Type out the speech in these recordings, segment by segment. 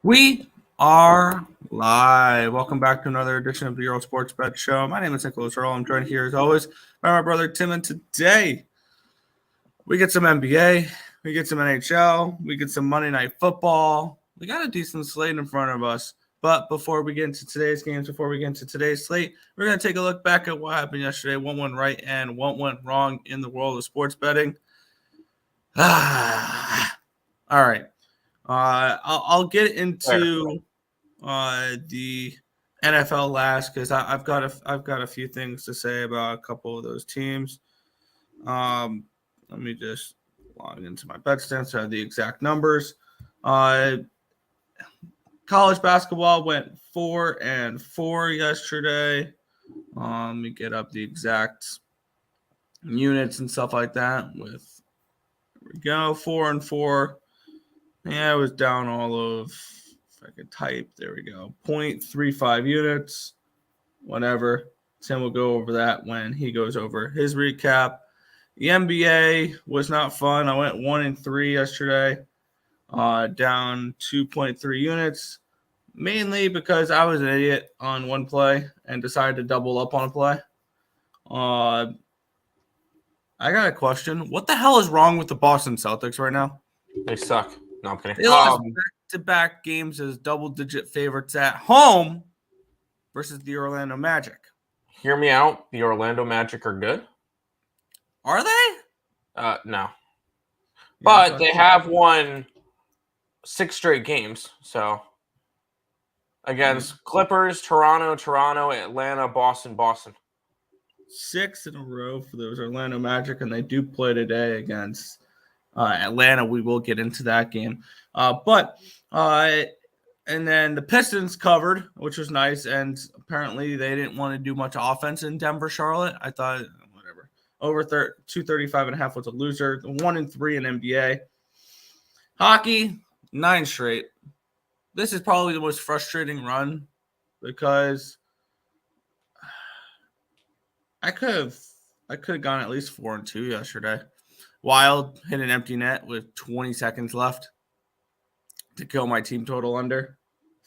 We are live. Welcome back to another edition of the Earle Sports Bet Show. My name is Earle. I'm joined here as always by my brother Tim, and today we get some NBA, we get some NHL, we get some Monday Night Football. We got a decent slate in front of us. But before we get into today's games, before we get into today's slate, we're going to take a look back at what happened yesterday, what went right and what went wrong in the world of sports betting. All right. I'll get into the NFL last because I've got a few things to say about a couple of those teams. Let me just log into my bet stats so I have the exact numbers. College basketball went 4-4 yesterday. Let me get up the exact units and stuff like that. Here we go, 4-4. Yeah, it was down all of, if I could type, there we go, 0.35 units, whatever. Tim will go over that when he goes over his recap. The NBA was not fun. I went 1-3 yesterday, down 2.3 units, mainly because I was an idiot on one play and decided to double up on a play. I got a question. What the hell is wrong with the Boston Celtics right now? They suck. No, I'm kidding. They lost back-to-back games as double-digit favorites at home versus the Orlando Magic. Hear me out. The Orlando Magic are good. Are they? No. Yeah, But they have won 6 straight games. So against Clippers, Toronto, Atlanta, Boston. 6 in a row for those Orlando Magic, and they do play today against Atlanta. We will get into that game. And then the Pistons covered, which was nice. And apparently they didn't want to do much offense in Denver, Charlotte. I thought, whatever. Over 235.5 was a loser. 1-3 in NBA. Hockey, 9 straight. This is probably the most frustrating run because I could have gone at least 4-2 yesterday. Wild hit an empty net with 20 seconds left to kill my team total under.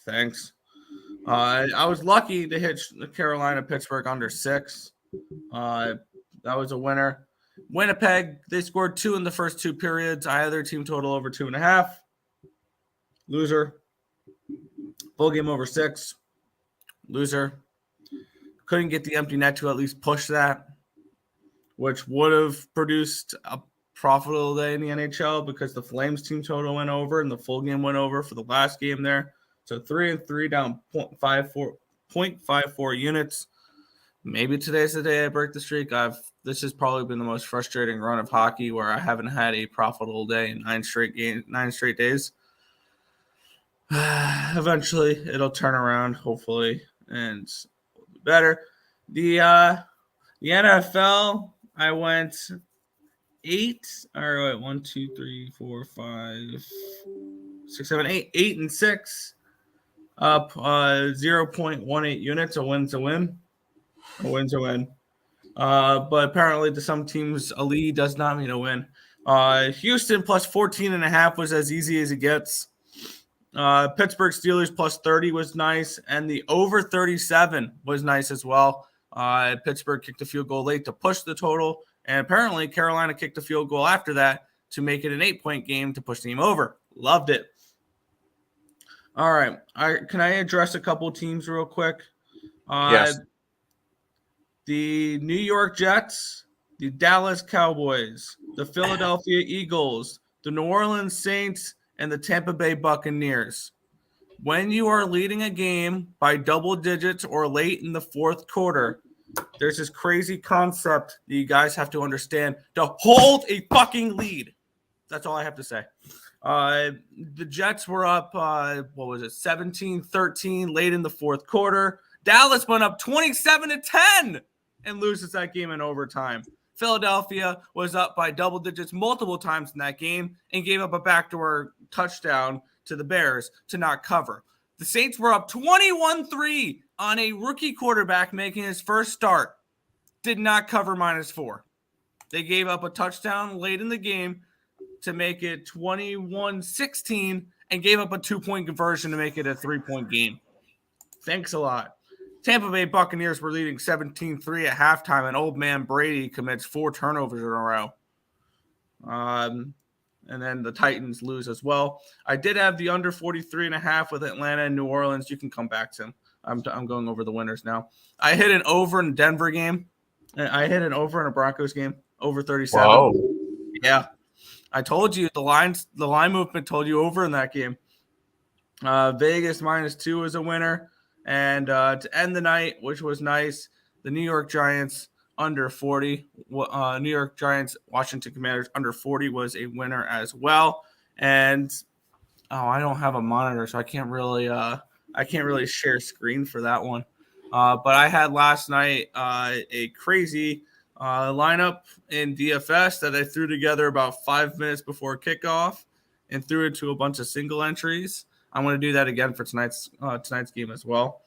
Thanks. I was lucky to hit Carolina-Pittsburgh under 6. That was a winner. Winnipeg, they scored 2 in the first 2 periods. I had their team total over 2.5. Loser. Full game over 6. Loser. Couldn't get the empty net to at least push that, which would have produced a profitable day in the NHL because the Flames team total went over and the full game went over for the last game there. So 3-3 down 0.54 units. Maybe today's the day I break the streak. This has probably been the most frustrating run of hockey where I haven't had a profitable day in 9 straight days. Eventually it'll turn around, hopefully, and it'll be better. The NFL, I went 8. All right, 1, 2, 3, 4, 5, 6, 7, 8. 8-6. Up 0.18 units. A win's a win. A win's a win. But apparently to some teams, a lead does not mean a win. Houston plus 14.5 was as easy as it gets. Pittsburgh Steelers plus 30 was nice. And the over 37 was nice as well. Pittsburgh kicked a field goal late to push the total. And apparently Carolina kicked a field goal after that to make it an 8-point game to push the game over. Loved it. All right. Can I address a couple teams real quick? Yes. The New York Jets, the Dallas Cowboys, the Philadelphia Eagles, the New Orleans Saints, and the Tampa Bay Buccaneers. When you are leading a game by double digits or late in the fourth quarter, there's this crazy concept that you guys have to understand to hold a fucking lead. That's all I have to say. The Jets were up, 17-13 late in the fourth quarter. Dallas went up 27-10 and loses that game in overtime. Philadelphia was up by double digits multiple times in that game and gave up a backdoor touchdown to the Bears to not cover. The Saints were up 21-3 on a rookie quarterback making his first start. Did not cover -4. They gave up a touchdown late in the game to make it 21-16 and gave up a 2-point conversion to make it a 3-point game. Thanks a lot. Tampa Bay Buccaneers were leading 17-3 at halftime, and old man Brady commits 4 turnovers in a row. And then the Titans lose as well. I did have the under 43.5 with Atlanta and New Orleans. You can come back, Tim. I'm going over the winners now. I hit an over in the Denver game. I hit an over in a Broncos game, over 37. Whoa. Yeah. I told you the line movement told you over in that game. Vegas -2 is a winner. And to end the night, which was nice, the New York Giants under 40. New York Giants, Washington Commanders under 40 was a winner as well. And I don't have a monitor, so I can't really share screen for that one. But I had last night a crazy lineup in DFS that I threw together about 5 minutes before kickoff and threw into a bunch of single entries. I'm going to do that again for tonight's game as well.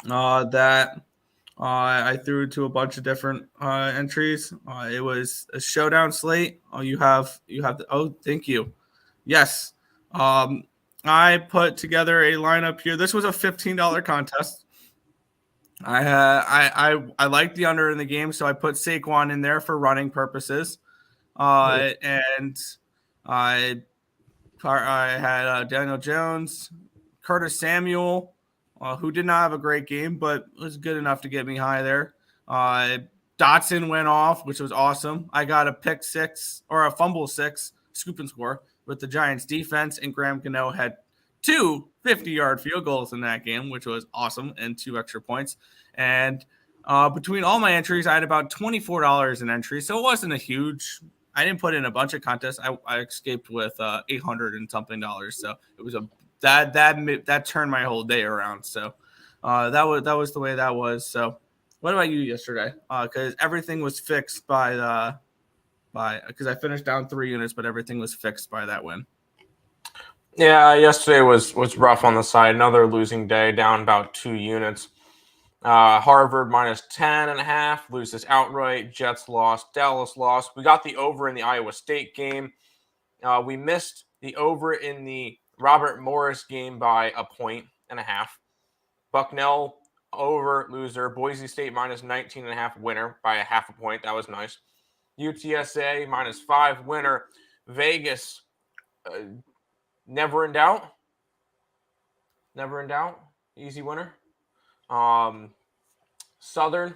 I threw into a bunch of different entries. It was a showdown slate. Thank you. Yes. I put together a lineup here. This was a $15 contest. I liked the under in the game, so I put Saquon in there for running purposes. And I had Daniel Jones, Curtis Samuel, who did not have a great game, but was good enough to get me high there. Dotson went off, which was awesome. I got a pick 6 or a fumble 6 scoop and score with the Giants defense, and Graham Gano had 2 50-yard field goals in that game, which was awesome, and 2 extra points. And between all my entries, I had about $24 in entries, so it wasn't a huge. I didn't put in a bunch of contests. I escaped with $800 and something dollars, so it was that turned my whole day around. So that was the way that was. So what about you yesterday? Because everything was fixed because I finished down 3 units, but everything was fixed by that win. Yeah, yesterday was rough on the side. Another losing day, down about 2 units. Harvard -10.5, loses outright. Jets lost. Dallas lost. We got the over in the Iowa State game. We missed the over in the Robert Morris game by 1.5. Bucknell over, loser. Boise State -19.5, winner by 0.5 point. That was nice. UTSA -5, winner. Vegas, never in doubt. Never in doubt. Easy winner. Southern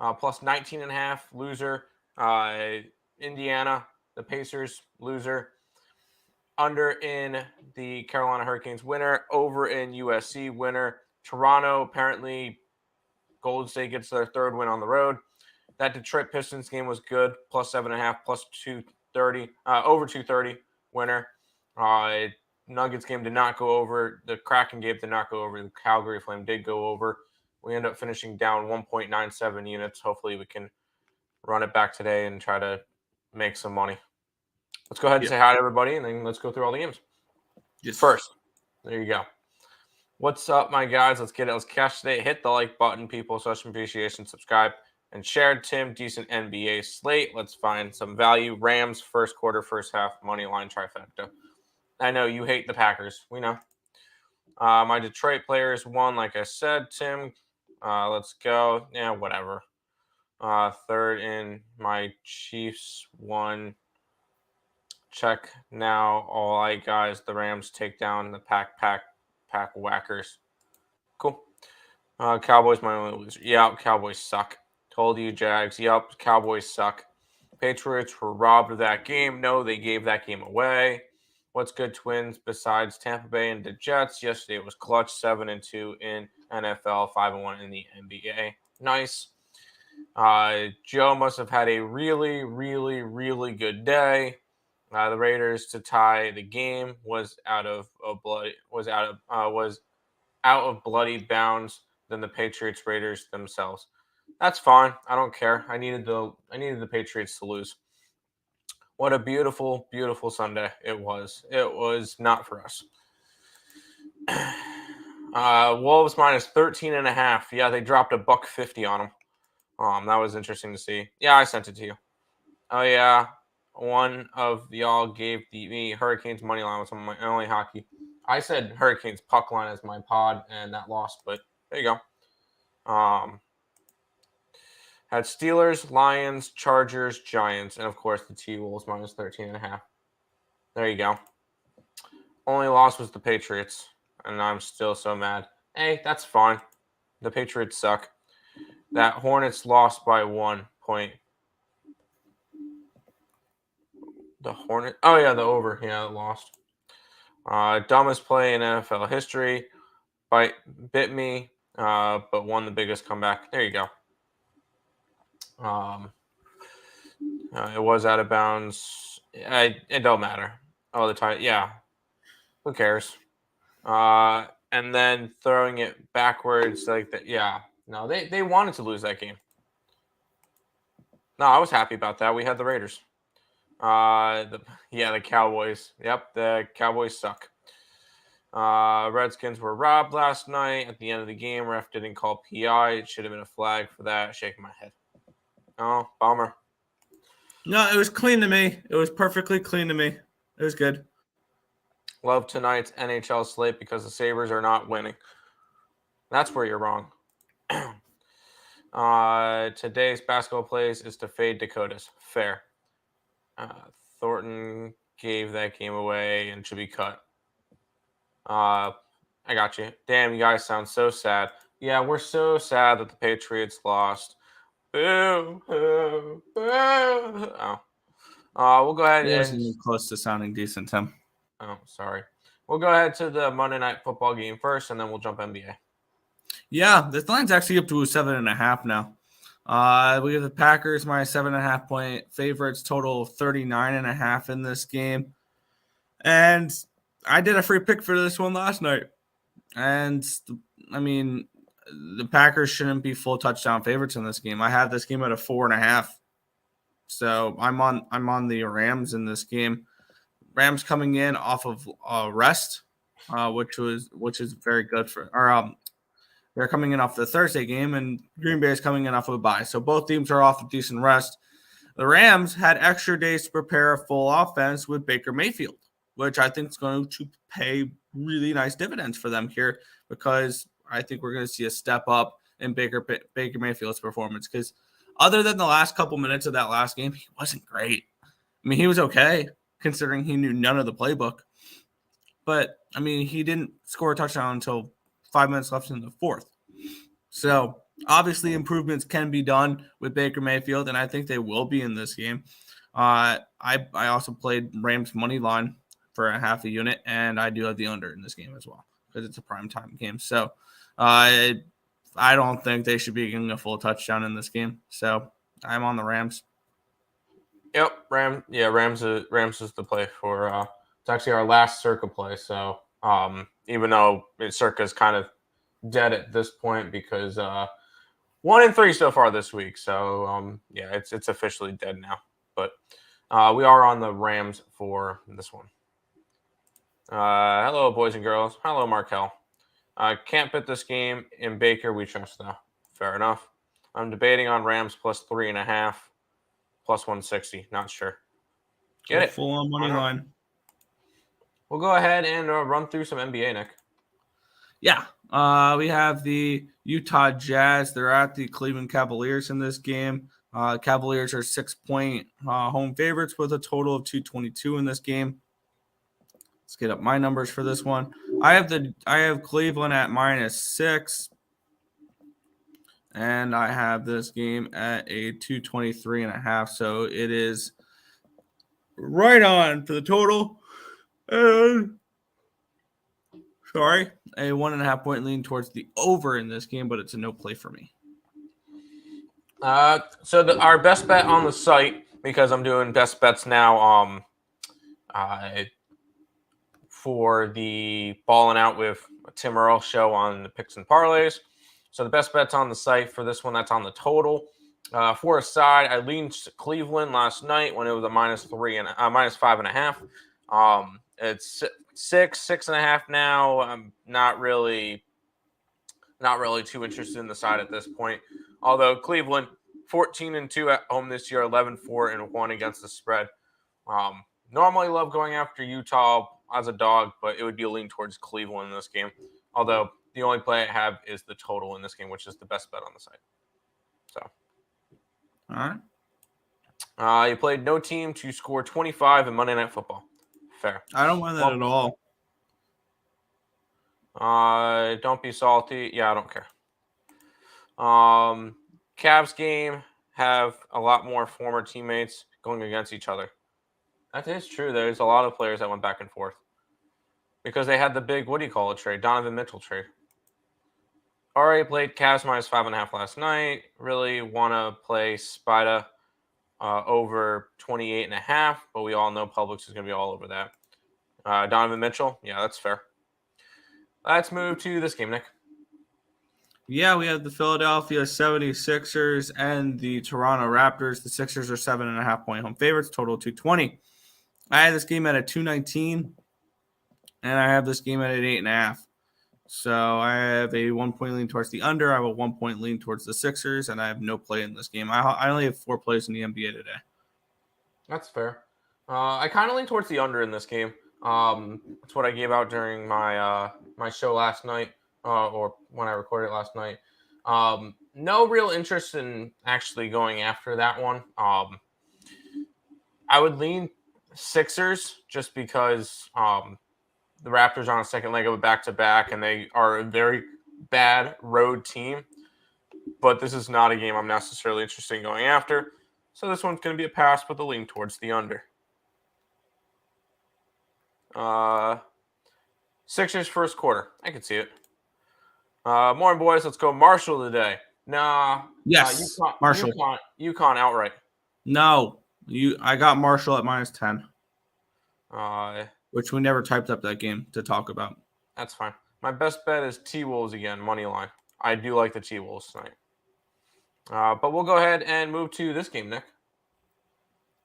+19.5, loser. Indiana, the Pacers, loser. Under in the Carolina Hurricanes, winner. Over in USC, winner. Toronto, apparently Golden State gets their 3rd win on the road. That Detroit Pistons game was good, +7.5, +230, over 230, winner. Nuggets game did not go over. The Kraken game did not go over. The Calgary Flame did go over. We end up finishing down 1.97 units. Hopefully we can run it back today and try to make some money. Let's go ahead and say hi to everybody, and then let's go through all the games. Yes. First, there you go. What's up, my guys? Let's get it. Let's cash today. Hit the like button, people. Such appreciation. Subscribe and share. Tim, decent NBA slate. Let's find some value. Rams, first quarter, first half, money line trifecta. I know you hate the Packers. We know. My Detroit players won, like I said, Tim. Let's go. Yeah, whatever. 3rd in my Chiefs won. Check now. All right, guys. The Rams take down the pack whackers. Cool. Cowboys, my only loser. Yep, Cowboys suck. Told you, Jags. Yep, Cowboys suck. Patriots were robbed of that game. No, they gave that game away. What's good, Twins, besides Tampa Bay and the Jets? Yesterday it was clutch, 7-2 in NFL, 5-1 in the NBA. Nice. Joe must have had a really, really, really good day. The Raiders to tie the game was out of bloody bounds than the Patriots Raiders themselves. That's fine. I don't care. I needed the Patriots to lose. What a beautiful, beautiful Sunday it was. It was not for us. Wolves -13.5. Yeah, they dropped $1.50 on them. That was interesting to see. Yeah, I sent it to you. Oh yeah, one of y'all gave me Hurricanes money line with some of my only hockey. I said Hurricanes puck line as my pod, and that lost, but there you go. Had Steelers, Lions, Chargers, Giants, and of course the T-Wolves minus 13.5. There you go. Only loss was the Patriots, and I'm still so mad. Hey, that's fine. The Patriots suck. That Hornets lost by 1 point. The Hornet. Oh yeah, the over. Yeah, it lost. Dumbest play in NFL history. Bit me, but won the biggest comeback. There you go. It was out of bounds. It don't matter. Oh, the time. Yeah. Who cares? And then throwing it backwards like that. Yeah. No, they wanted to lose that game. No, I was happy about that. We had the Raiders. The Cowboys. Yep, the Cowboys suck. Redskins were robbed last night at the end of the game. Ref didn't call PI. It should have been a flag for that. Shaking my head. Oh, bummer. No, it was clean to me. It was perfectly clean to me. It was good. Love tonight's NHL slate because the Sabres are not winning. That's where you're wrong. Today's basketball plays is to fade Dakotas. Fair. Thornton gave that game away and should be cut. I got you. Damn, you guys sound so sad. Yeah, we're so sad that the Patriots lost. Boo, boo, boo. Oh. We'll go ahead It wasn't and even close to sounding decent, Tim. Oh, sorry. We'll go ahead to the Monday Night Football game first, and then we'll jump NBA. Yeah, this line's actually up to 7.5 now. We have the Packers minus 7.5 point favorites, total of 39.5 in this game. And I did a free pick for this one last night. And I mean, the Packers shouldn't be full touchdown favorites in this game. I have this game at a 4.5. So I'm on the Rams in this game. Rams coming in off of rest, which is very good for. They're coming in off the Thursday game, and Green Bay is coming in off of a bye. So both teams are off a decent rest. The Rams had extra days to prepare a full offense with Baker Mayfield, which I think is going to pay really nice dividends for them here because I think we're going to see a step up in Baker Mayfield's performance because other than the last couple minutes of that last game, he wasn't great. I mean, he was okay considering he knew none of the playbook. But, I mean, he didn't score a touchdown until 5 minutes left in the fourth. So, obviously, improvements can be done with Baker Mayfield, and I think they will be in this game. I also played Rams money line for a half a unit, and I do have the under in this game as well because it's a primetime game. So, I don't think they should be getting a full touchdown in this game. So, I'm on the Rams. Yep, Rams is the play for. It's actually our last Circa play. So even though Circa is kind of dead at this point because 1-3 so far this week. So it's officially dead now. But we are on the Rams for this one. Hello, boys and girls. Hello, Markel. Can't bet this game in Baker. We trust though. Fair enough. I'm debating on Rams plus 3.5. Plus 160. Not sure. Get it. Full on money line. We'll go ahead and run through some NBA, Nick. Yeah. We have the Utah Jazz. They're at the Cleveland Cavaliers in this game. Cavaliers are 6-point home favorites with a total of 222 in this game. Let's get up my numbers for this one. I have Cleveland at -6. And I have this game at a 223.5. So it is right on for the total. And a 1.5 point lean towards the over in this game, but it's a no play for me. Our best bet on the site, because I'm doing best bets now for the Ballin' Out with Tim Earle show on the Picks and Parleys. So the best bet's on the site for this one. That's on the total. For a side, I leaned Cleveland last night when it was a -5.5. It's 6.5 now. I'm not really too interested in the side at this point. Although Cleveland 14-2 at home this year, 11-4-1 against the spread. Normally love going after Utah as a dog, but it would be a lean towards Cleveland in this game. Although the only play I have is the total in this game, which is the best bet on the site. So, All right. You played no team to score 25 in Monday Night Football. Fair. I don't mind that at all. Don't be salty. Yeah, I don't care. Cavs game have a lot more former teammates going against each other. That is true. There's a lot of players that went back and forth because they had the big, trade? Donovan Mitchell trade. Already played Cavs minus 5.5 last night. Really want to play Spida over 28.5, but we all know Publix is going to be all over that. Donovan Mitchell, yeah, that's fair. Let's move to this game, Nick. Yeah, we have the Philadelphia 76ers and the Toronto Raptors. The Sixers are 7.5-point home favorites, total 220. I had this game at a 219, and I have this game at an 8.5. So I have a 1-point lean towards the under. I have a 1-point lean towards the Sixers, and I have no play in this game. I only have 4 plays in the NBA today. That's fair. I kind of lean towards the under in this game. That's what I gave out during my my show last night, or when I recorded it last night. No real interest in actually going after that one. I would lean Sixers just because the Raptors are on a second leg of a back-to-back, and they are a very bad road team. But this is not a game I'm necessarily interested in going after. So this one's going to be a pass with a lean towards the under. Sixers first quarter. I can see it. Morning, boys. Let's go Marshall today. Nah. Yes, Marshall. UConn outright. No. I got Marshall at minus 10. Which we never typed up that game to talk about. That's fine. My best bet is T-Wolves again, money line. I do like the T-Wolves tonight. But we'll go ahead and move to this game, Nick.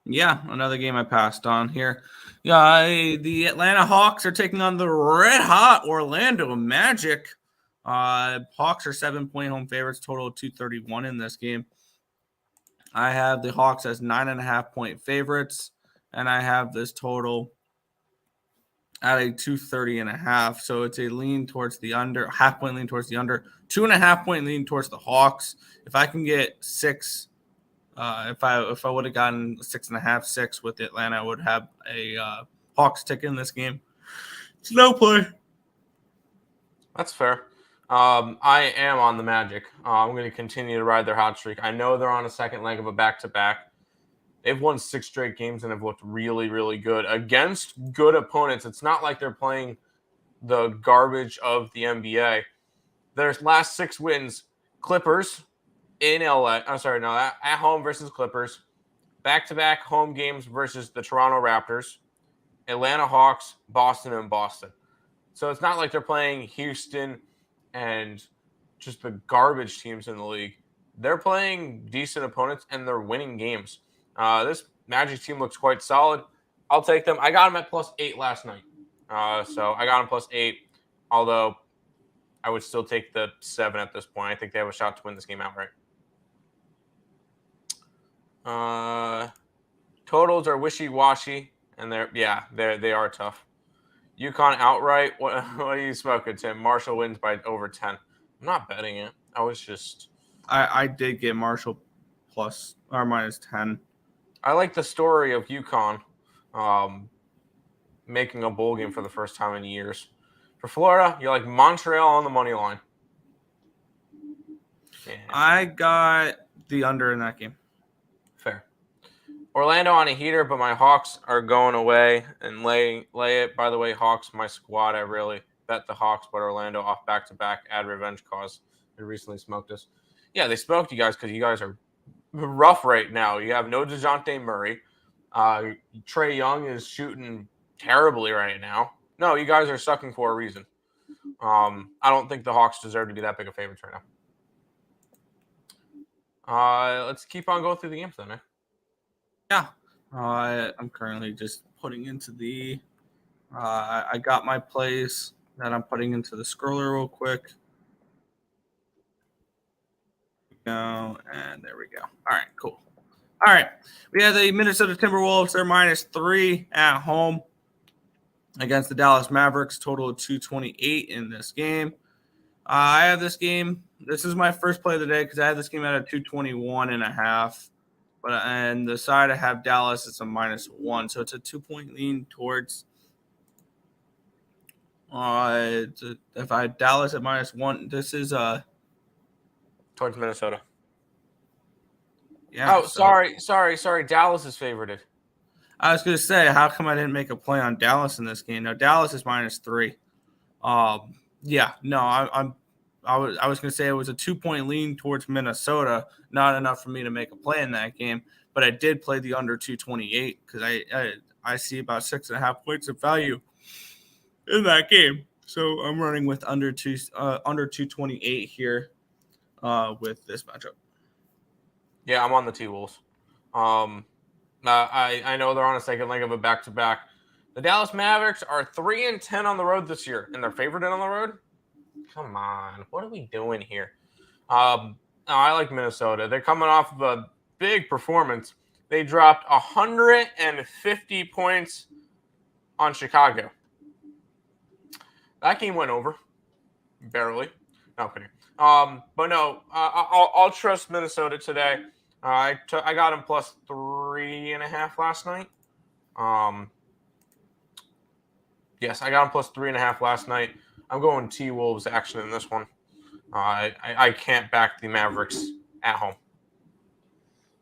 Yeah, another game I passed on here. Yeah, the Atlanta Hawks are taking on the red-hot Orlando Magic. Hawks are 7-point home favorites, total of 231 in this game. I have the Hawks as 9.5-point favorites, and I have this total at a 230.5. So it's a lean towards the under, half-point lean towards the under, 2.5-point lean towards the Hawks. If I can get 6, if I would have gotten 6.5, 6 with Atlanta, I would have a Hawks ticket in this game. It's no play. That's fair. I am on the Magic. I'm going to continue to ride their hot streak. I know they're on a second leg of a back-to-back. They've won 6 straight games and have looked really, really good against good opponents. It's not like they're playing the garbage of the NBA. Their last 6 wins, Clippers in LA. At home versus Clippers. Back-to-back home games versus the Toronto Raptors, Atlanta Hawks, Boston, and Boston. So it's not like they're playing Houston and just the garbage teams in the league. They're playing decent opponents, and they're winning games. This Magic team looks quite solid. I'll take them. I got them at +8 last night. So I got them +8, although I would still take the 7 at this point. I think they have a shot to win this game outright. Totals are wishy-washy, and they are tough. UConn outright. What are you smoking, Tim? Marshall wins by over 10. I'm not betting it. I was just. I did get Marshall plus or minus 10. I like the story of UConn making a bowl game for the first time in years. For Florida, you like Montreal on the money line. Yeah. I got the under in that game. Fair. Orlando on a heater, but my Hawks are going away and lay it. By the way, Hawks, my squad, I really bet the Hawks, but Orlando off back-to-back, add revenge cause. They recently smoked us. Yeah, they smoked you guys because you guys are rough right now. You have no DeJounte Murray. Trae Young is shooting terribly right now. No, you guys are sucking for a reason. I don't think the Hawks deserve to be that big of favorites right now. Let's keep on going through the games then, eh? Yeah. I'm currently just putting into the I got my plays that I'm putting into the scroller real quick. Go, and there we go. All right, cool. All right. We have the Minnesota Timberwolves. They're -3 at home against the Dallas Mavericks. Total of 228 in this game. I have this game. This is my first play of the day because I have this game at a 221.5. And the side I have Dallas, it's a -1. So it's a 2-point lean towards if I had Dallas at -1, this is towards Minnesota. Yeah. Oh, sorry. Dallas is favorited. I was going to say, how come I didn't make a play on Dallas in this game? No, Dallas is -3. Yeah, no, I was going to say it was a 2-point lean towards Minnesota, not enough for me to make a play in that game, but I did play the under 228 because I see about 6.5 points of value in that game. So I'm running with under 228 here with this matchup. Yeah, I'm on the T-Wolves. I know they're on a second leg of a back-to-back. The Dallas Mavericks are 3-10 on the road this year, and they're favored on the road. Come on, what are we doing here? I like Minnesota. They're coming off of a big performance. They dropped 150 points on Chicago. That game went over, barely. No, I'm kidding. But no, I'll trust Minnesota today. I got him +3.5 last night. Yes, I got him +3.5 last night. I'm going T-Wolves action in this one. I can't back the Mavericks at home.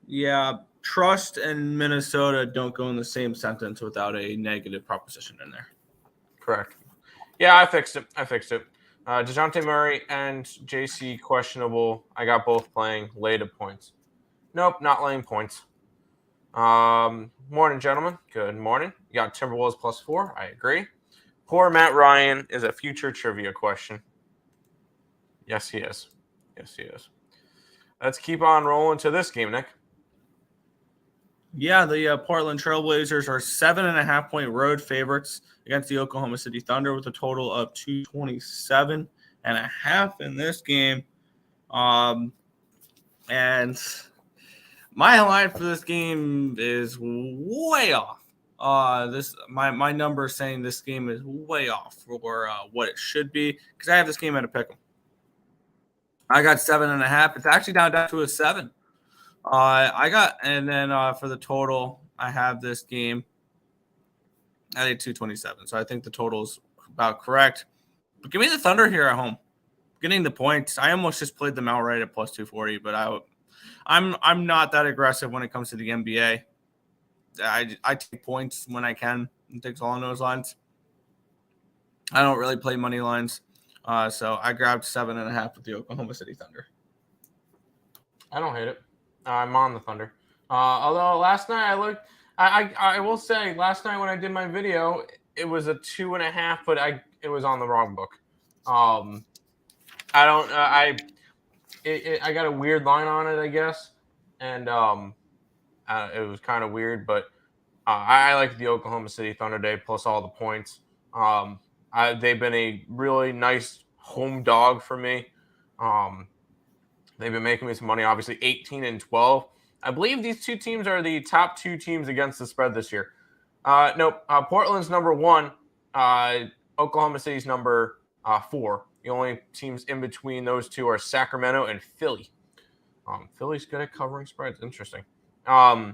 Yeah, trust and Minnesota don't go in the same sentence without a negative proposition in there. Correct. Yeah, I fixed it. DeJounte Murray and JC questionable. I got both playing late at points. Nope, not laying points. Morning, gentlemen. Good morning. You got Timberwolves +4. I agree. Poor Matt Ryan is a future trivia question. Yes, he is. Let's keep on rolling to this game, Nick. Yeah, the Portland Trailblazers are 7.5-point road favorites against the Oklahoma City Thunder with a total of 227.5 in this game. And my line for this game is way off. My number is saying this game is way off for what it should be because I have this game at a pick'em. I got 7.5. It's actually down to a 7. For the total, I have this game at a 227. So I think the total is about correct. But give me the Thunder here at home. Getting the points. I almost just played them outright at +240, but I'm not that aggressive when it comes to the NBA. I take points when I can and things along those lines. I don't really play money lines. So I grabbed 7.5 with the Oklahoma City Thunder. I don't hate it. I'm on the Thunder. Although last night I looked, I will say last night when I did my video, it was a 2.5, but it was on the wrong book. I got a weird line on it, I guess, and it was kind of weird, but I like the Oklahoma City Thunder day plus all the points. They've been a really nice home dog for me. They've been making me some money, obviously 18-12. I believe these two teams are the top 2 teams against the spread this year. Nope. Portland's number 1. Oklahoma City's number 4. The only teams in between those two are Sacramento and Philly. Philly's good at covering spreads. Interesting. I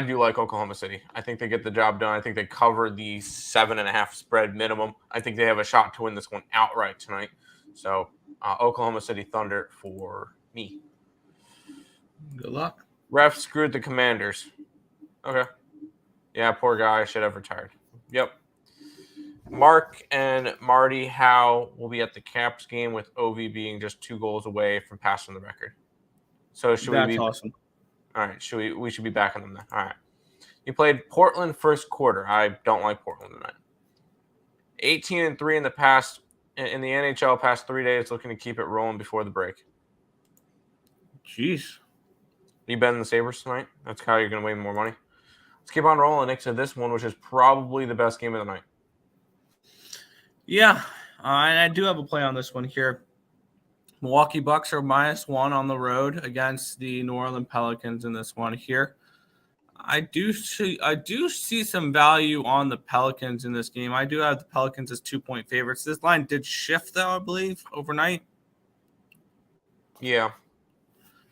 do like Oklahoma City. I think they get the job done. I think they cover the 7.5 spread minimum. I think they have a shot to win this one outright tonight. So Oklahoma City Thunder for me. Good luck. Ref screwed the Commanders. Okay. Yeah, poor guy. Should have retired. Yep. Mark and Marty Howe will be at the Caps game with OV being just 2 goals away from passing the record. So should we be awesome. All right, we should be backing them then. All right. You played Portland first quarter. I don't like Portland tonight. 18-3 in the past in the NHL past 3 days, looking to keep it rolling before the break. Jeez. You betting the Sabres tonight? That's how you're going to win more money. Let's keep on rolling next to this one, which is probably the best game of the night. Yeah, and I do have a play on this one here. Milwaukee Bucks are -1 on the road against the New Orleans Pelicans in this one here. I do see some value on the Pelicans in this game. I do have the Pelicans as 2-point favorites. This line did shift though, I believe, overnight. Yeah.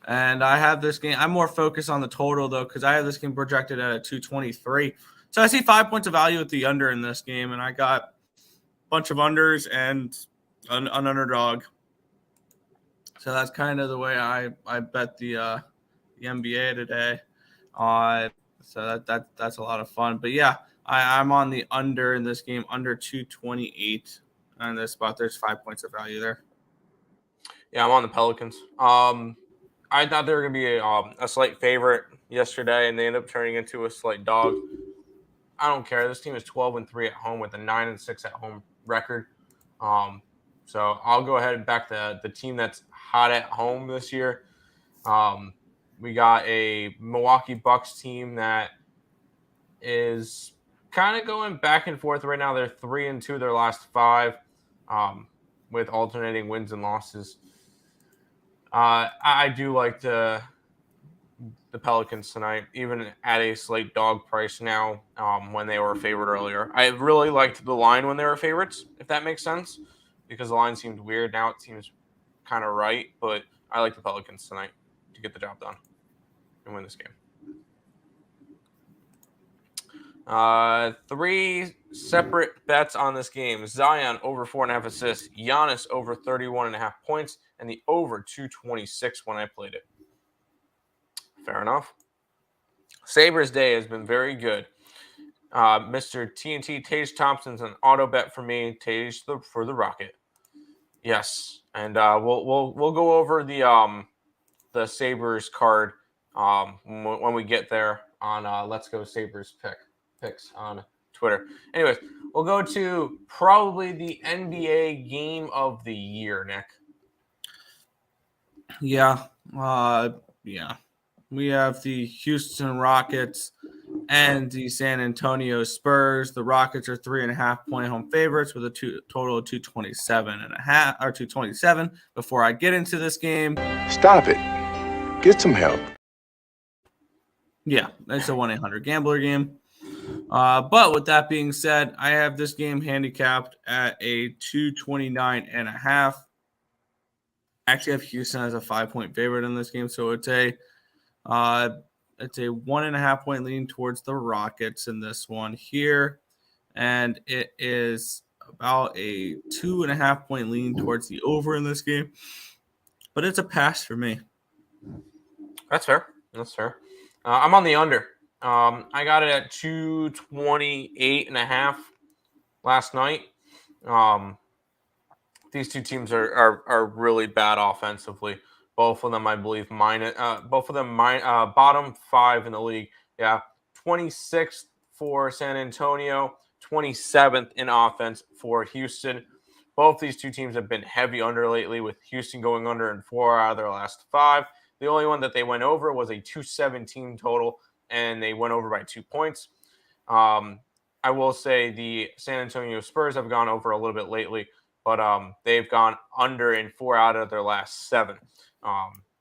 And I have this game. I'm more focused on the total though, because I have this game projected at a 223. So I see 5 points of value at the under in this game, and I got a bunch of unders and an underdog. So that's kind of the way I bet the NBA today. So that's a lot of fun. But yeah, I'm on the under in this game, under 228 on this spot. There's 5 points of value there. Yeah, I'm on the Pelicans. I thought they were going to be a slight favorite yesterday, and they ended up turning into a slight dog. I don't care. This team is 12-3 at home with a 9-6 at home record. So I'll go ahead and back the team that's hot at home this year. We got a Milwaukee Bucks team that is kind of going back and forth right now. They're 3-2 their last 5, with alternating wins and losses. I do like the Pelicans tonight, even at a slight dog price now, when they were favored earlier. I really liked the line when they were favorites, if that makes sense, because the line seemed weird. Now it seems kind of right, but I like the Pelicans tonight to get the job done and win this game. 3 separate bets on this game. Zion over 4.5 assists, Giannis over 31.5 points, and the over 226 when I played it. Fair enough. Sabres Day has been very good. Mr. TNT Tage Thompson's an auto bet for me. Tage for the Rocket. Yes, and we'll go over the Sabres card when we get there on Let's Go Sabres picks on Twitter. Anyways, we'll go to probably the NBA game of the year, Nick. Yeah. We have the Houston Rockets and the San Antonio Spurs. The Rockets are 3.5-point home favorites with a total of 227.5 or 227. Before I get into this game, stop it. Get some help. Yeah, it's a 1-800-GAMBLER game. But with that being said, I have this game handicapped at a 229.5. I actually have Houston as a 5-point favorite in this game, so it's a 1.5-point lean towards the Rockets in this one here, and it is about a 2.5-point lean towards the over in this game. But it's a pass for me. That's fair. I'm on the under. I got it at 228.5 last night. These two teams are really bad offensively. Both of them, I believe, bottom 5 in the league. Yeah, 26th for San Antonio, 27th in offense for Houston. Both these two teams have been heavy under lately, with Houston going under in 4 out of their last 5. The only one that they went over was a 217 total, and they went over by 2 points. I will say the San Antonio Spurs have gone over a little bit lately, but they've gone under in 4 out of their last 7.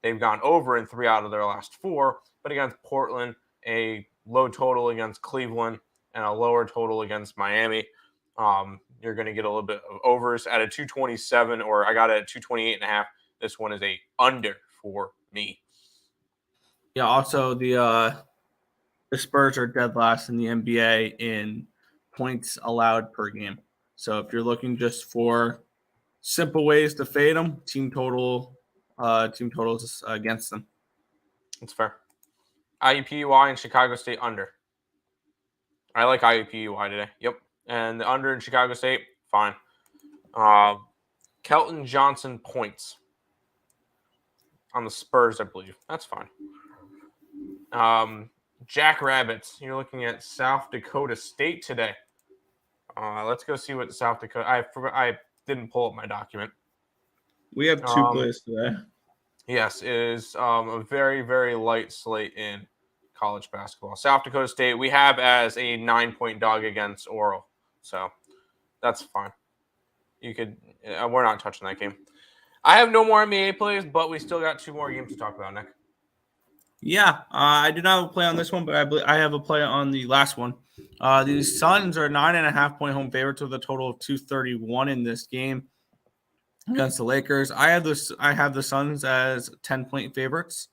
They've gone over in 3 out of their last 4, but against Portland, a low total against Cleveland, and a lower total against Miami. You're going to get a little bit of overs at a 227, or I got it at 228.5. This one is a under for me. Yeah, also the Spurs are dead last in the NBA in points allowed per game. So if you're looking just for simple ways to fade them, team totals against them. That's fair. IUPUI and Chicago State under. I like IUPUI today. Yep. And the under in Chicago State, fine. Kelton Johnson points on the Spurs, I believe. That's fine. Jackrabbits, you're looking at South Dakota State today. Let's go see what South Dakota. I didn't pull up my document. We have 2 plays today. Yes, it is a very, very light slate in college basketball. South Dakota State, we have as a 9-point dog against Earle. So that's fine. We're not touching that game. I have no more NBA plays, but we still got 2 more games to talk about, Nick. Yeah, I do not have a play on this one, but I have a play on the last one. The Suns are 9.5-point home favorites with a total of 231 in this game against the Lakers. I have the Suns as 10-point favorites,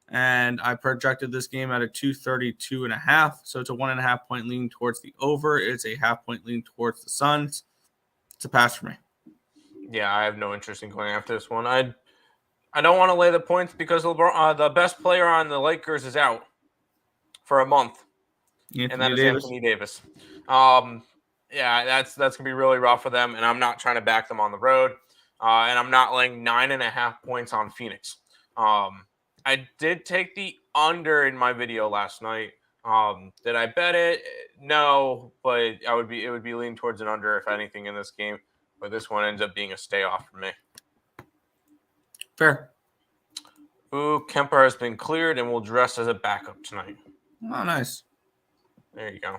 and I projected this game at a 232.5. So it's a 1.5-point lean towards the over. It's a half-point lean towards the Suns. It's a pass for me. Yeah, I have no interest in going after this one. I don't want to lay the points because LeBron, the best player on the Lakers is out for a month, and that is Anthony Davis. Yeah, that's gonna be really rough for them, and I'm not trying to back them on the road, and I'm not laying 9.5 points on Phoenix. I did take the under in my video last night. Did I bet it? No, but it would be leaning towards an under if anything in this game. But this one ends up being a stay off for me. Fair. Ooh, Kemper has been cleared and will dress as a backup tonight. Oh, nice. There you go.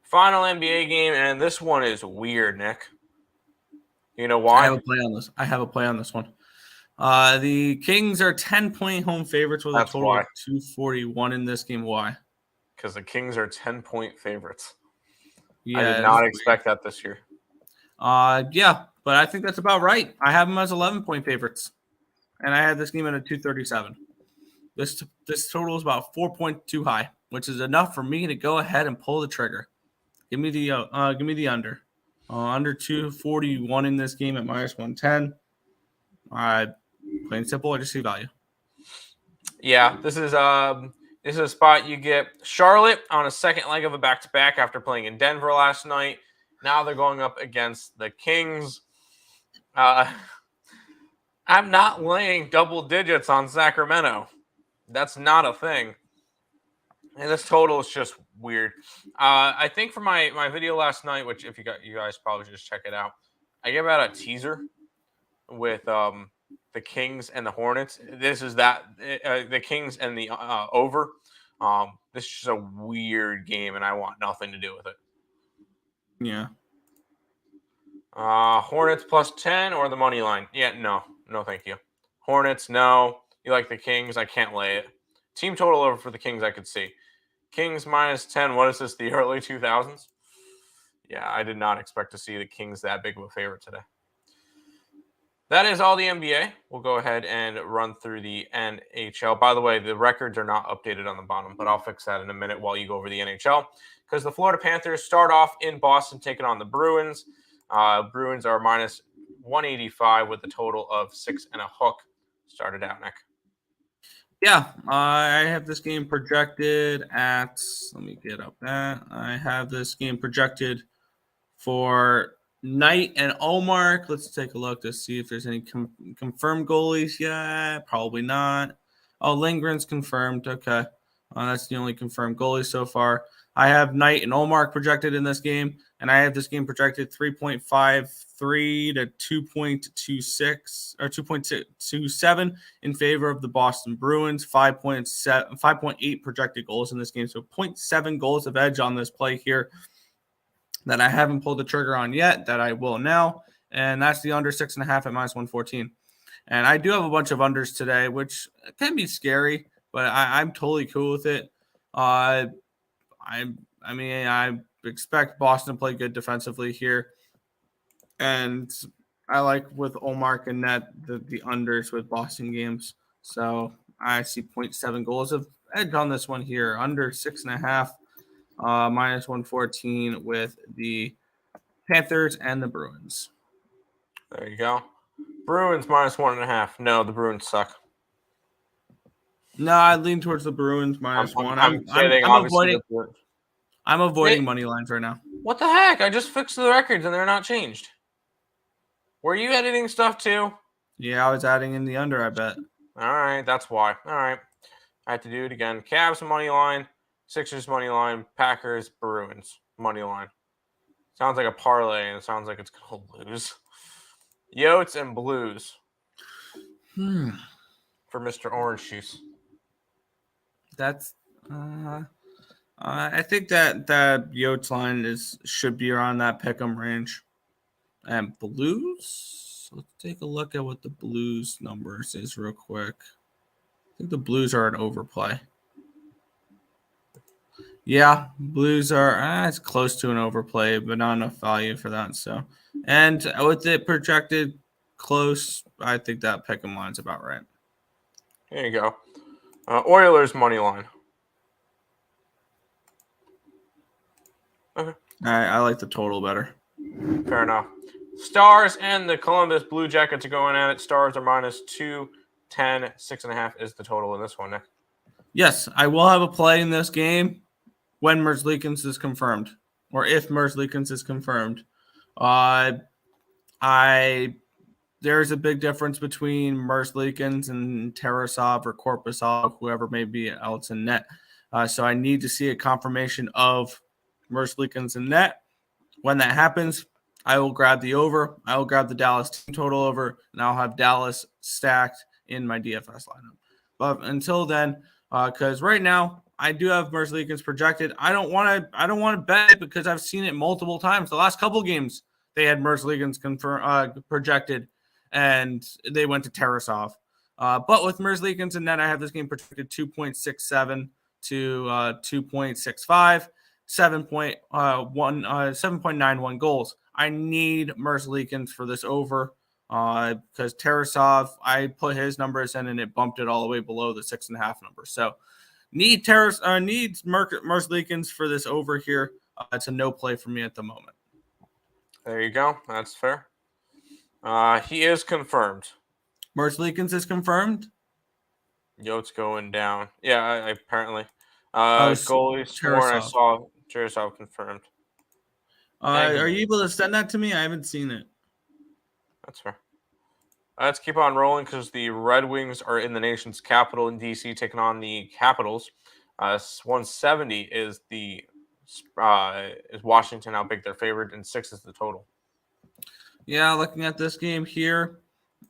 Final NBA game, and this one is weird, Nick. You know why? I have a play on this one. The Kings are 10-point home favorites with a total of 241 in this game. Why? Because the Kings are 10-point favorites. Yeah, I did not expect that this year. Yeah, but I think that's about right. I have them as 11-point favorites, and I had this game at a 237. This total is about 4 points too high, which is enough for me to go ahead and pull the trigger. Give me the under. Under 241 in this game at -110. Plain and simple, I just see value. Yeah, this is a spot you get Charlotte on a second leg of a back-to-back after playing in Denver last night. Now they're going up against the Kings. I'm not laying double digits on Sacramento. That's not a thing. And this total is just weird. I think for my video last night, which if you guys probably should just check it out, I gave out a teaser with the Kings and the Hornets. This is the Kings and the over. This is just a weird game, and I want nothing to do with it. Yeah. Hornets +10 or the money line? Yeah, no, thank you. Hornets, no. You like the Kings? I can't lay it. Team total over for the Kings, I could see. Kings -10. What is this? The early 2000s? Yeah, I did not expect to see the Kings that big of a favorite today. That is all the NBA. We'll go ahead and run through the NHL. By the way, the records are not updated on the bottom, but I'll fix that in a minute while you go over the NHL. Because the Florida Panthers start off in Boston taking on the Bruins. Bruins are -185 with a total of 6.5. Started out, Nick. Yeah, I have this game projected at, let me get up that. I have this game projected for Knight and Olmark. Let's take a look to see if there's any confirmed goalies yet. Probably not. Oh, Lindgren's confirmed. Okay. That's the only confirmed goalie so far. I have Knight and Olmark projected in this game, and I have this game projected 3.53 to 2.26 or 2.27 in favor of the Boston Bruins. 5.8 projected goals in this game, so 0.7 goals of edge on this play here that I haven't pulled the trigger on yet, that I will now, and that's the under 6.5 at -114. And I do have a bunch of unders today, which can be scary, but I'm totally cool with it. I expect Boston to play good defensively here, and I like with Olmark and net the unders with Boston games. So I see 0.7 goals of edge on this one here, under 6.5, -114 with the Panthers and the Bruins. There you go. Bruins -1.5. No, the Bruins suck. No, I lean towards the Bruins -1. I'm kidding. I'm avoiding money lines right now. What the heck? I just fixed the records and they're not changed. Were you editing stuff too? Yeah, I was adding in the under, I bet. All right, that's why. All right. I have to do it again. Cavs money line, Sixers money line, Packers, Bruins money line. Sounds like a parlay, and it sounds like it's going to lose. Yotes and Blues. For Mr. Orange Juice. That's I think that Yotes line should be around that pick'em range. And Blues, So let's take a look at what the Blues numbers is real quick. I think the Blues are an overplay. Yeah, Blues are it's close to an overplay, but not enough value for that. So, and with it projected close, I think that pick 'em line's about right. There you go. Oilers money line. Okay, I like the total better. fair enough. Stars and the Columbus Blue Jackets are going at it. Stars are minus 210. 6.5 is the total in this one, Nick. Yes, I will have a play in this game when Merzlikins is confirmed, or if Merzlikins is confirmed. There's a big difference between Merzlikins and Tarasov or Korpusov, whoever may be else in net. So I need to see a confirmation of Merzlikins in net. When that happens, I will grab the over. I will grab the Dallas team total over, and I'll have Dallas stacked in my DFS lineup. But until then, because right now I do have Merzlikins projected. I don't want to bet it because I've seen it multiple times. The last couple games they had Merzlikins projected, and they went to Tarasov. But with Merzlikins in net, I have this game projected 2.67 to 2.65. 7.91 goals. I need Merzlikins for this over because Tarasov, I put his numbers in and it bumped it all the way below the 6.5 number. So needs Merzlikins for this over here. It's a no play for me at the moment. There you go. That's fair. He is confirmed. Merzlikins is confirmed. Yote's going down. Yeah, apparently. So Goalie sworn. I saw Tarasov confirmed. Are you able to send that to me? I haven't seen it. That's fair. Let's keep on rolling because the Red Wings are in the nation's capital in DC, taking on the Capitals. 170 is Washington, how big they're favored, and 6 is the total. Yeah, looking at this game here,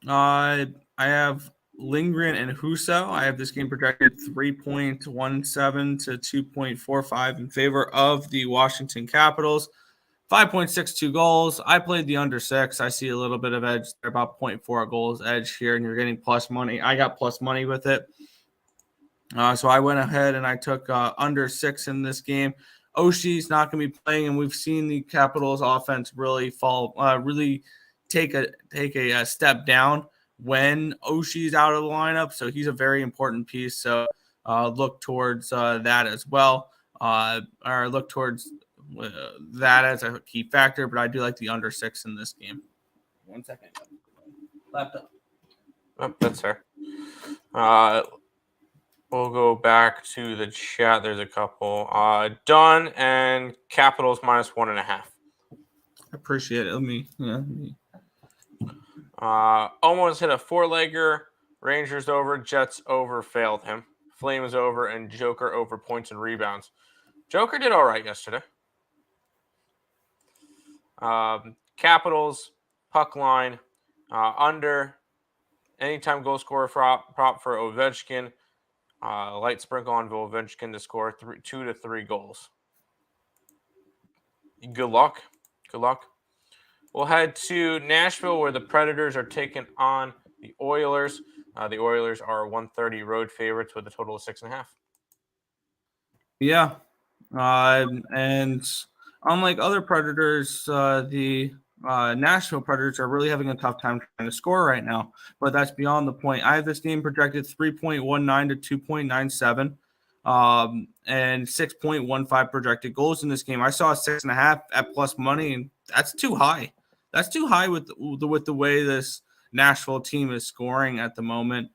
I have Lindgren and Husso. I have this game projected 3.17 to 2.45 in favor of the Washington Capitals. 5.62 goals. I played the under 6. I see a little bit of edge. They're about 0.4 goals edge here, and you're getting plus money. I got plus money with it. So I went ahead and I took under 6 in this game. Oshie's not going to be playing, and we've seen the Capitals offense really take a step down when Oshie's out of the lineup. So he's a very important piece. So look towards that as well, or look towards that as a key factor. But I do like the under 6 in this game. 1 second. Laptop. Oh, that's fair. We'll go back to the chat. There's a couple. Dunn and Capitals minus 1.5. I appreciate it. Let me. Almost hit a 4-legger. Rangers over, Jets over, failed him. Flames over, and Joker over points and rebounds. Joker did all right yesterday. Capitals, puck line, under. Anytime goal scorer prop for Ovechkin. Light sprinkle on Ovechkin to score 2 to 3 goals. Good luck. We'll head to Nashville where the Predators are taking on the Oilers. The Oilers are 130 road favorites with a total of 6.5. Yeah. And unlike other Predators, the Nashville Predators are really having a tough time trying to score right now. But that's beyond the point. I have this game projected 3.19 to 2.97 and 6.15 projected goals in this game. I saw 6.5 at plus money, and that's too high. That's too high with the way this Nashville team is scoring at the moment.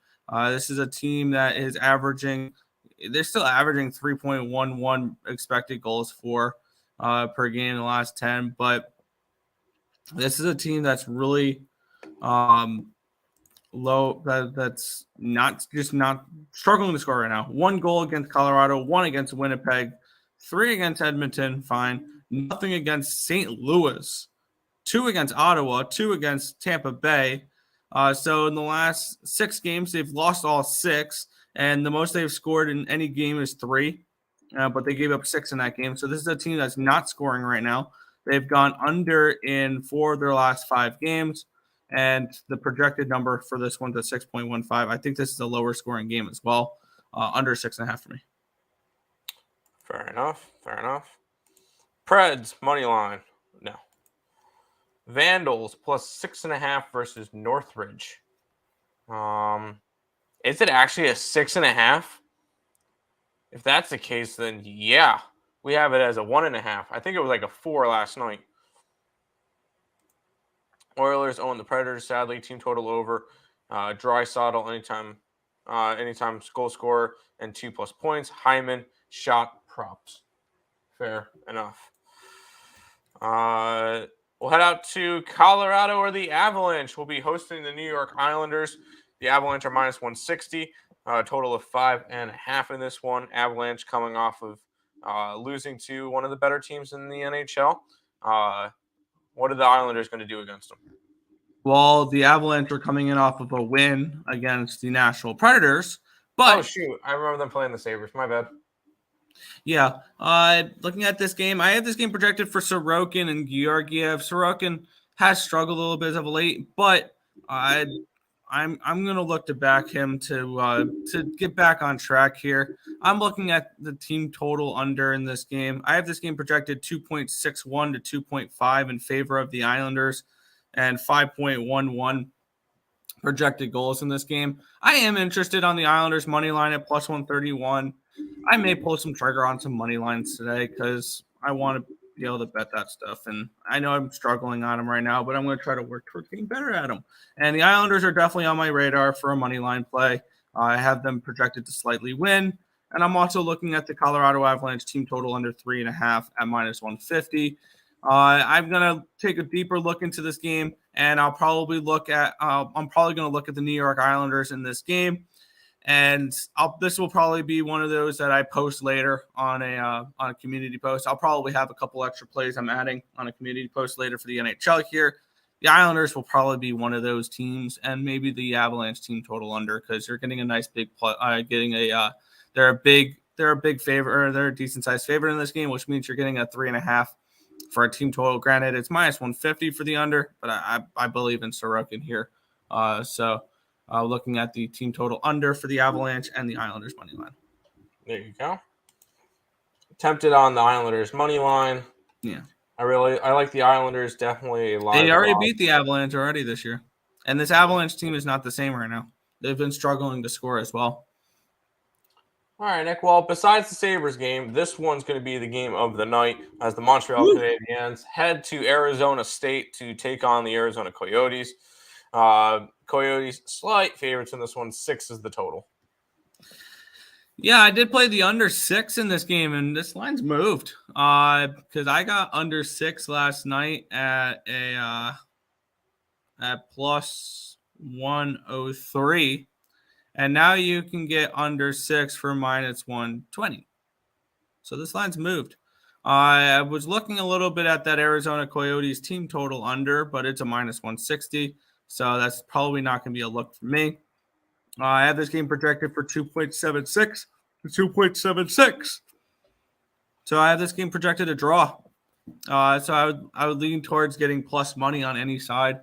This is a team that is averaging – they're still averaging 3.11 expected goals for per game in the last 10. But this is a team that's really low, that's not struggling to score right now. 1 goal against Colorado, 1 against Winnipeg, 3 against Edmonton, fine. Nothing against St. Louis. 2 against Ottawa, 2 against Tampa Bay. So in the last 6 games, they've lost all 6, and the most they've scored in any game is 3, but they gave up 6 in that game. So this is a team that's not scoring right now. They've gone under in 4 of their last 5 games, And the projected number for this one's at 6.15. I think this is a lower scoring game as well. Under 6.5 for me. Fair enough. Preds, money line. No. Vandals plus 6.5 versus Northridge. Is it actually a 6.5? If that's the case, then yeah. We have it as a 1.5. I think it was like a 4 last night. Oilers own the Predators, sadly. Team total over. Draisaitl anytime goal scorer and 2+ points. Hyman shot props. Fair enough. We'll head out to Colorado, or the Avalanche will be hosting the New York Islanders. The Avalanche are minus 160. Total of 5.5 in this one. Avalanche coming off of losing to one of the better teams in the NHL. What are the Islanders going to do against them? Well, the Avalanche are coming in off of a win against the Nashville Predators. But oh, shoot. I remember them playing the Sabres. My bad. Yeah. Looking at this game, I have this game projected for Sorokin and Georgiev. Sorokin has struggled a little bit as of late, but I'm going to look to back him to get back on track here. I'm looking at the team total under in this game. I have this game projected 2.61 to 2.5 in favor of the Islanders and 5.11 projected goals in this game. I am interested on the Islanders money line at plus 131. I may pull some trigger on some money lines today because I want to be able to bet that stuff. And I know I'm struggling on them right now, but I'm going to try to work towards getting better at them. And the Islanders are definitely on my radar for a money line play. I have them projected to slightly win. And I'm also looking at the Colorado Avalanche team total under 3.5 at minus 150. I'm going to take a deeper look into this game, and I'm probably going to look at the New York Islanders in this game. And this will probably be one of those that I post later on a community post. I'll probably have a couple extra plays I'm adding on a community post later for the NHL here. The Islanders will probably be one of those teams, and maybe the Avalanche team total under, because you're getting a nice big they're a big favorite, or they're a decent sized favorite in this game, which means you're getting a 3.5 for a team total. Granted, it's minus 150 for the under, but I believe in Sorokin here. Looking at the team total under for the Avalanche and the Islanders money line. There you go. Tempted on the Islanders money line. Yeah. I like the Islanders. Definitely a lot. They already beat the Avalanche already this year. And this Avalanche team is not the same right now. They've been struggling to score as well. All right, Nick. Well, besides the Sabres game, this one's going to be the game of the night as the Montreal Canadiens head to Arizona State to take on the Arizona Coyotes. Coyotes slight favorites in this one. 6 is the total. Yeah, I did play the under 6 in this game, and this line's moved because I got under 6 last night at plus 103, and now you can get under 6 for minus 120. So this line's moved. I was looking a little bit at that Arizona Coyotes team total under, but it's a minus 160. So that's probably not going to be a look for me. I have this game projected for 2.76 to 2.76. So I have this game projected a draw. So I would lean towards getting plus money on any side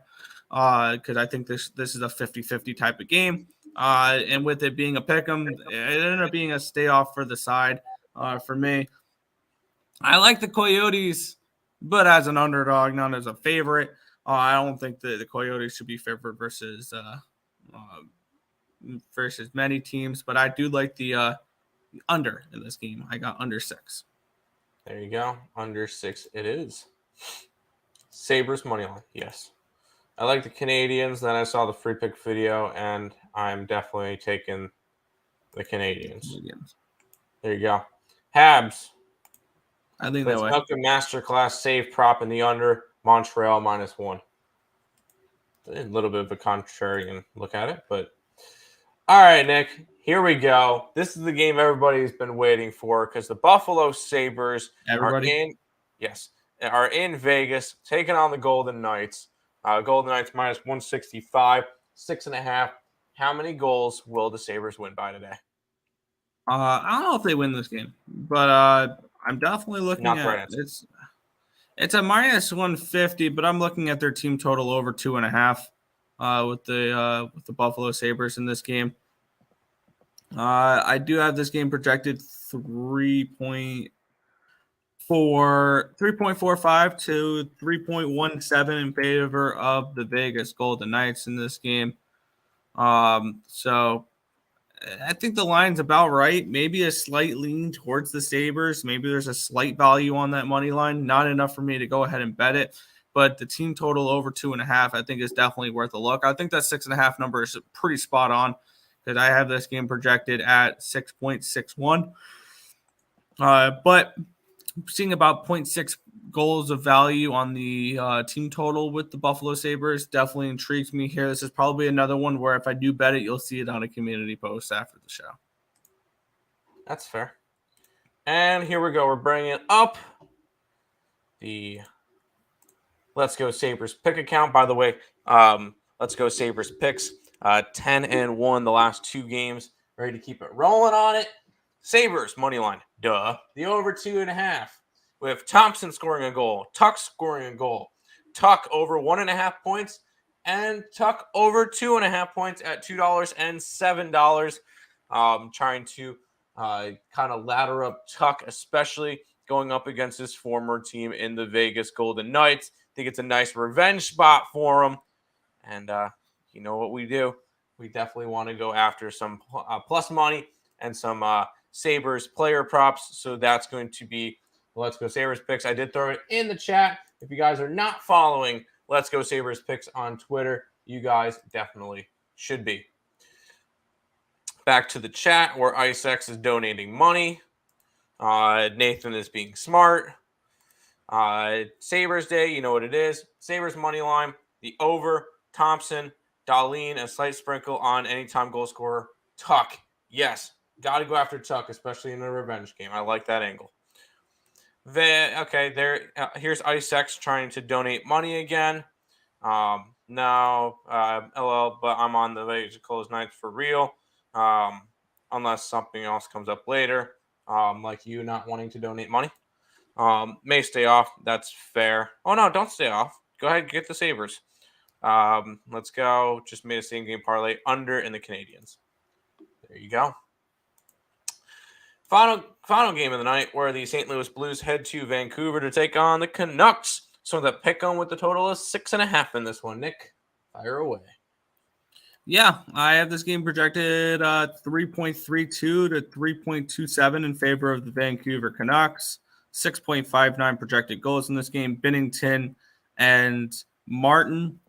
because I think this is a 50-50 type of game. And with it being a pick'em, it ended up being a stay off for the side for me. I like the Coyotes, but as an underdog, not as a favorite. I don't think the Coyotes should be favored versus many teams, but I do like the under in this game. I got under 6. There you go. Under 6 it is. Sabres money line. Yes. I like the Canadiens. Then I saw the free pick video, and I'm definitely taking the Canadiens. There you go. Habs. I think that way. Let's a masterclass save prop in the under. Montreal minus 1. A little bit of a contrarian look at it, but all right, Nick, here we go. This is the game everybody's been waiting for because the Buffalo Sabres are in Vegas taking on the Golden Knights. Golden Knights minus 165, 6.5. How many goals will the Sabres win by today? I don't know if they win this game, but I'm definitely looking at it's a minus 150, but I'm looking at their team total over 2.5. with the Buffalo Sabres in this game. I do have this game projected 3.45 to 3.17 in favor of the Vegas Golden Knights in this game. So I think the line's about right. Maybe a slight lean towards the Sabres. Maybe there's a slight value on that money line. Not enough for me to go ahead and bet it. But the team total over 2.5, I think, is definitely worth a look. I think that 6.5 number is pretty spot on because I have this game projected at 6.61. But seeing about 0.6 goals of value on the team total with the Buffalo Sabres definitely intrigues me here. This is probably another one where if I do bet it, you'll see it on a community post after the show. That's fair. And here we go. We're bringing up the Let's Go Sabres pick account. By the way, Let's Go Sabres picks 10-1 the last 2 games. Ready to keep it rolling on it. Sabres money line, duh. The over 2.5 with Thompson scoring a goal, Tuck scoring a goal, Tuck over 1.5 points, and Tuck over 2.5 points at $2 and $7. Trying to kind of ladder up Tuck, especially going up against his former team in the Vegas Golden Knights. I think it's a nice revenge spot for him. And you know what we do? We definitely want to go after some plus money and some Sabres player props. So that's going to be Let's Go Sabres picks. I did throw it in the chat. If you guys are not following Let's Go Sabres picks on Twitter, you guys definitely should be. Back to the chat where IceX is donating money. Nathan is being smart. Sabres Day, you know what it is. Sabres money line, the over, Thompson, Ballin, a slight sprinkle on anytime goal scorer. Tuck, yes. Got to go after Tuck, especially in a revenge game. I like that angle. Here's IceX trying to donate money again. No, LL, but I'm on the way to close nights for real. Unless something else comes up later, like you not wanting to donate money. May stay off. That's fair. Oh, no, don't stay off. Go ahead and get the Sabres. Let's go. Just made a same game parlay under in the Canadians. There you go. Final game of the night where the St. Louis Blues head to Vancouver to take on the Canucks. So that pick on with the total is 6.5 in this one. Nick, fire away. Yeah, I have this game projected 3.32 to 3.27 in favor of the Vancouver Canucks. 6.59 projected goals in this game. Binnington and Martin.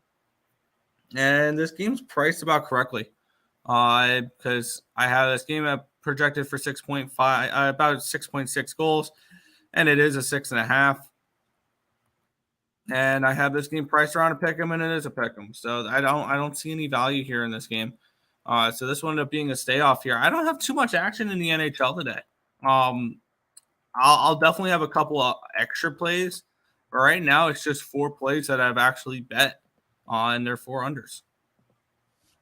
And this game's priced about correctly because I have this game projected for 6.5, about 6.6 goals, and it is a 6.5. And I have this game priced around a pick'em, and it is a pick'em. So I don't see any value here in this game. So this will end up being a stay off here. I don't have too much action in the NHL today. I'll definitely have a couple of extra plays, but right now it's just 4 plays that I've actually bet on their 4 unders.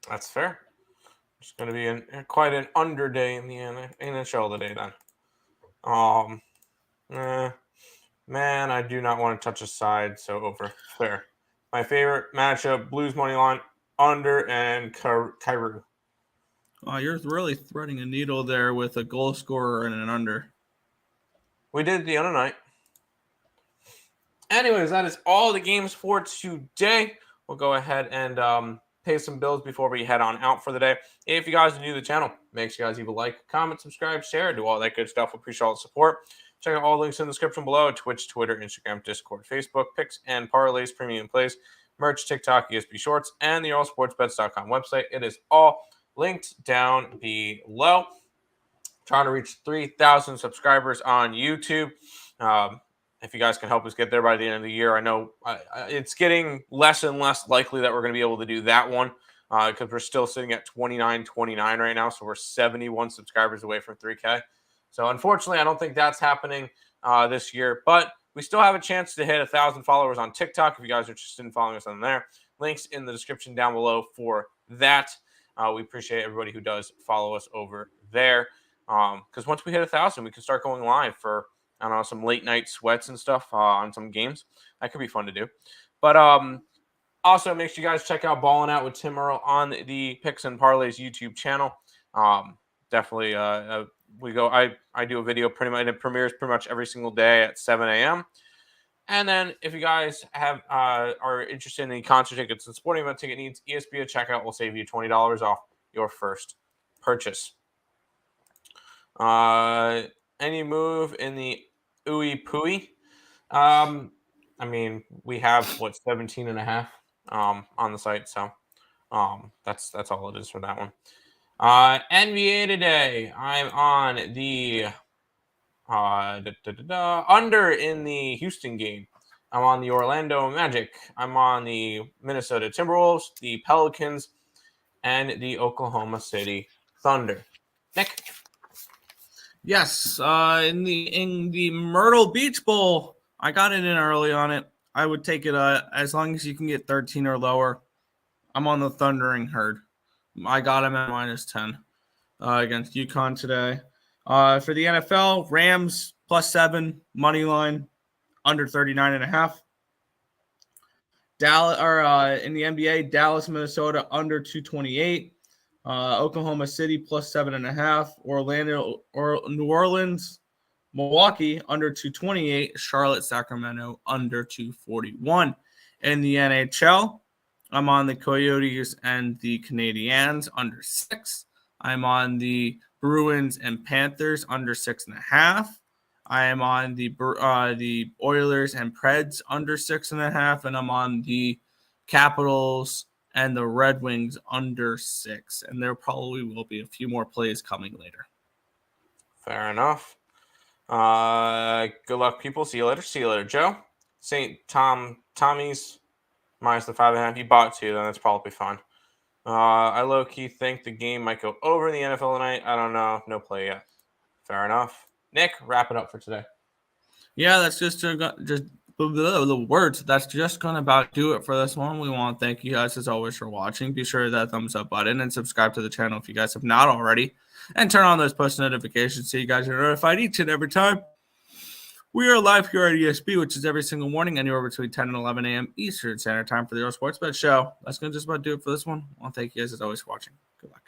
That's fair. It's going to be quite an under day in the NHL today then. Man, I do not want to touch a side, so over. Fair. My favorite matchup, Blues money line, under and Kyrou. Oh, you're really threading a needle there with a goal scorer and an under. We did the other night. Anyways, that is all the games for today. We'll go ahead and pay some bills before we head on out for the day. If you guys are new to the channel, make sure you guys leave a like, comment, subscribe, share, do all that good stuff. We appreciate all the support. Check out all the links in the description below. Twitch, Twitter, Instagram, Discord, Facebook, picks and parlays, premium plays, merch, TikTok, ESP Shorts, and the EarleSportsBets.com website. It is all linked down below. Trying to reach 3,000 subscribers on YouTube. If you guys can help us get there by the end of the year, I know it's getting less and less likely that we're going to be able to do that one because we're still sitting at 29 right now. So we're 71 subscribers away from 3K. So unfortunately, I don't think that's happening this year, but we still have a chance to hit 1,000 followers on TikTok. If you guys are interested in following us on there, links in the description down below for that. We appreciate everybody who does follow us over there. Because once we hit 1,000, we can start going live for, I don't know, some late night sweats and stuff on some games. That could be fun to do. But Also, make sure you guys check out Ballin' Out with Tim Earle on the Picks and Parleys YouTube channel. Definitely, I do a video pretty much, and it premieres pretty much every single day at 7 a.m. And then, if you guys are interested in any concert tickets and sporting event ticket needs, ESPN checkout will save you $20 off your first purchase. Any move in the ooey pooey? I mean, we have 17.5 on the site, so that's all it is for that one. NBA today, I'm on the under in the Houston game. I'm on the Orlando Magic. I'm on the Minnesota Timberwolves, the Pelicans, and the Oklahoma City Thunder. Nick? Yes, in the Myrtle Beach Bowl, I got it in early on it. I would take it as long as you can get 13 or lower. I'm on the Thundering Herd. I got him at -10 against UConn today. For the NFL, Rams +7 money line, under 39.5. Dallas, in the NBA, Dallas, Minnesota under 228. Oklahoma City +7.5. Orlando or New Orleans, Milwaukee under 228. Charlotte, Sacramento under 241. In the NHL, I'm on the Coyotes and the Canadiens under 6. I'm on the Bruins and Panthers under 6.5. I am on the Oilers and Preds under 6.5, and I'm on the Capitals and the Red Wings under 6. And there probably will be a few more plays coming later. Fair enough. Good luck, people. See you later. See you later, Joe. Tommy's minus the 5.5. You bought 2, then that's probably fine. I low-key think the game might go over in the NFL tonight. I don't know. No play yet. Fair enough. Nick, wrap it up for today. Yeah, that's just the words. That's just going to about do it for this one. We want to thank you guys as always for watching. Be sure to hit that thumbs up button and subscribe to the channel if you guys have not already. And turn on those post notifications so you guys are notified each and every time we are live here at ESB, which is every single morning, anywhere between 10 and 11 a.m. Eastern Standard Time for the Earle Sports Bet Show. That's going to just about do it for this one. I want to thank you guys as always for watching. Good luck.